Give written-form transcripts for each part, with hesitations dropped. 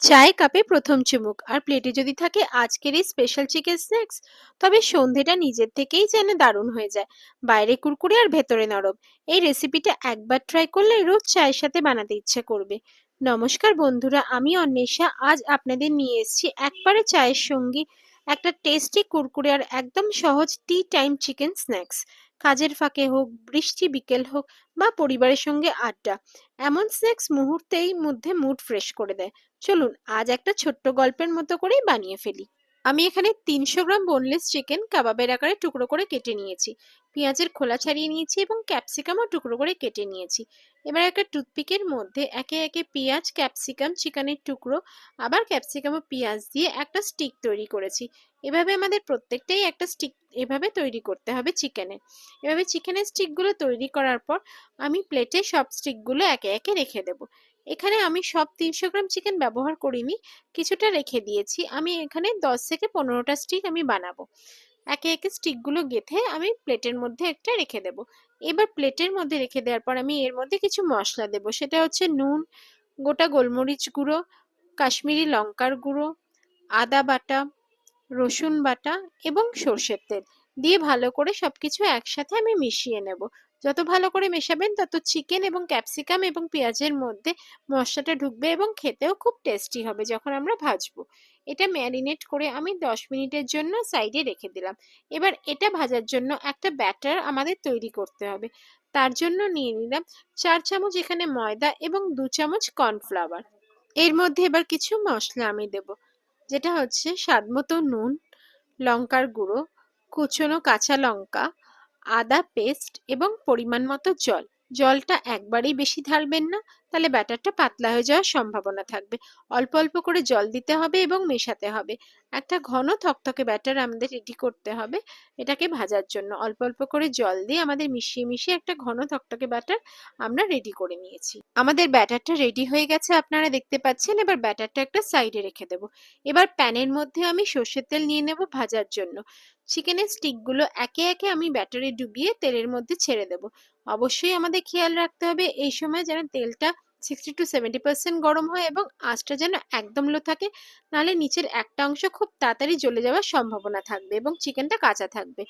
চায়ে কাপে প্রথম চুমুক আর প্লেটে যদি থাকে আজকের এই স্পেশাল চিকেন স্ন্যাক্স, তবে সন্ধেটা নিজের থেকেই যেন দারুণ হয়ে যায়। বাইরে কুরকুরে আর ভেতরে নরম। এই রেসিপিটা একবার ট্রাই করলে রোজ চায়ের সাথে বানাতে ইচ্ছে করবে। নমস্কার বন্ধুরা, আমি অন্বেষা। আজ আপনাদের নিয়ে এসেছি একবারে চায়ের সঙ্গী একটা টেস্টি কুরকুরে আর একদম সহজ টি টাইম চিকেন স্ন্যাক্স। কাজের ফাঁকে হোক, বৃষ্টি বিকেল হোক, বা পরিবারের সঙ্গে আড্ডা, এমন স্ন্যাক্স মুহূর্তেই মধ্যে মুড ফ্রেশ করে দেয়। চলুন আজ একটা ছোট্ট গল্পের মতো করেই বানিয়ে ফেলি। আমি এখানে ৩০০ গ্রাম বোনলেস চিকেন কাবাবের আকারে টুকরো করে কেটে নিয়েছি। পেঁয়াজের খোলা ছাড়িয়ে নিয়েছি এবং ক্যাপসিকামও টুকরো করে কেটে নিয়েছি। এবার একটা টুথপিকের মধ্যে একে একে পেঁয়াজ, ক্যাপসিকাম, চিকেনের টুকরো, আবার ক্যাপসিকাম ও পেঁয়াজ দিয়ে একটা স্টিক তৈরি করেছি। এভাবে আমাদের প্রত্যেকটাই একটা স্টিক এভাবে তৈরি করতে হবে চিকেনে। এভাবে চিকেনের স্টিকগুলো তৈরি করার পর আমি প্লেটে সব স্টিকগুলো একে একে রেখে দেবো। এখানে আমি সব ৩০০ গ্রাম চিকেন ব্যবহার করিনি, কিছুটা রেখে দিয়েছি। আমি এখানে ১০ থেকে ১৫টা স্টিক আমি বানাবো। একে একে স্টিকগুলো গেঁথে আমি প্লেটের মধ্যে একটা রেখে দেব। এবার প্লেটের মধ্যে রেখে দেওয়ার পর আমি এর মধ্যে কিছু মশলা দেব। সেটা হচ্ছে নুন, গোটা গোলমরিচ গুঁড়ো, কাশ্মীরি লঙ্কার গুঁড়ো, আদা বাটা, রসুন বাটা এবং সর্ষের তেল দিয়ে ভালো করে সবকিছু একসাথে আমি মিশিয়ে নেব। যত ভালো করে মেশাবেন তত চিকেন এবং ক্যাপসিকাম এবং পেঁয়াজের মধ্যে মশলাটা ঢুকবে এবং খেতেও খুব টেস্টি হবে যখন আমরা ভাজবো। এটা ম্যারিনেট করে আমি ১০ মিনিটের জন্য সাইডে রেখে দিলাম। এবার এটা ভাজার জন্য একটা ব্যাটার আমাদের তৈরি করতে হবে। তার জন্য নিয়ে নিলাম ৪ চামচ এখানে ময়দা এবং ২ চামচ কর্নফ্লাওয়ার। এর মধ্যে এবার কিছু মশলা আমি দেব, যেটা হচ্ছে স্বাদমতো নুন, লঙ্কার গুঁড়ো, কুচনো কাঁচা লঙ্কা, আদা পেস্ট এবং পরিমাণ মতো জল। জলটা একবারেই বেশি ঢালবেন না, তাহলে ব্যাটারটা পাতলা হয়ে যাওয়ার সম্ভাবনা থাকবে। অল্প অল্প করে জল দিতে হবে এবং মেশাতে হবে। একটা ঘন থকথকে ব্যাটার আমাদের রেডি করতে হবে। এটাকে ভাজার জন্য অল্প অল্প করে জল দিয়ে আমাদের মিশিয়ে মিশিয়ে একটা ঘন থকথকে ব্যাটার আমরা রেডি করে নিয়েছি। আমাদের ব্যাটারটা রেডি হয়ে গেছে, আপনারা দেখতে পাচ্ছেন। এবার ব্যাটারটা একটা সাইডে রেখে দেবো। এবার প্যানের মধ্যে আমি সর্ষের তেল নিয়ে নেব ভাজার জন্য। চিকেনের স্টিকগুলো একে একে আমি ব্যাটারে ডুবিয়ে তেলের মধ্যে ছেড়ে দেব। অবশ্যই আমাদের খেয়াল রাখতে হবে এই সময় যেন তেলটা 60 to 70% গরম হয় এবং আঁচটা যেন একদম লো থাকে, নাহলে নিচের একটা অংশ খুব তাড়াতাড়ি জ্বলে যাওয়ার সম্ভাবনা থাকবে এবং চিকেনটা কাঁচা থাকবে।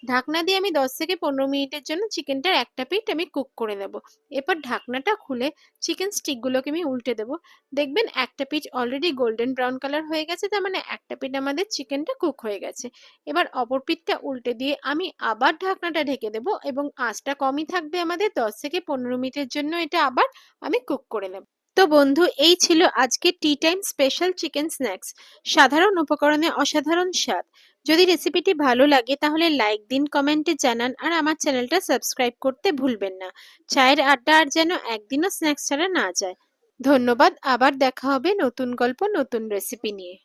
ঢাকনা দিয়ে আমি ১০ থেকে ১৫ মিনিটের জন্য চিকেনটার একটা পিঠ আমি কুক করে নেব। এরপর ঢাকনাটা খুলে চিকেন স্টিকগুলোকে আমি উল্টে দেব। দেখবেন একটা পিঠ অলরেডি গোল্ডেন ব্রাউন কালার হয়ে গেছে, তার মানে একটা পিঠ আমাদের চিকেনটা কুক হয়ে গেছে। এবার অপর পিঠটা উল্টে দিয়ে আমি আবার ঢাকনাটা ঢেকে দেব এবং আঁচটা কমই থাকবে আমাদের। ১০ থেকে ১৫ মিনিটের জন্য এটা আবার আমি কুক করে নেব। তো বন্ধু, এই ছিল আজকে tea time special chicken snacks. সাধারণ উপকরণে অসাধারণ স্বাদ। যদি রেসিপিটি ভালো লাগে তাহলে লাইক দিন, কমেন্টে জানান আর আমার চ্যানেলটা সাবস্ক্রাইব করতে ভুলবেন না। চায়ের আড্ডা আর যেন একদিনও স্ন্যাক্স ছাড়া না যায়। ধন্যবাদ। আবার দেখা হবে নতুন গল্প, নতুন রেসিপি নিয়ে।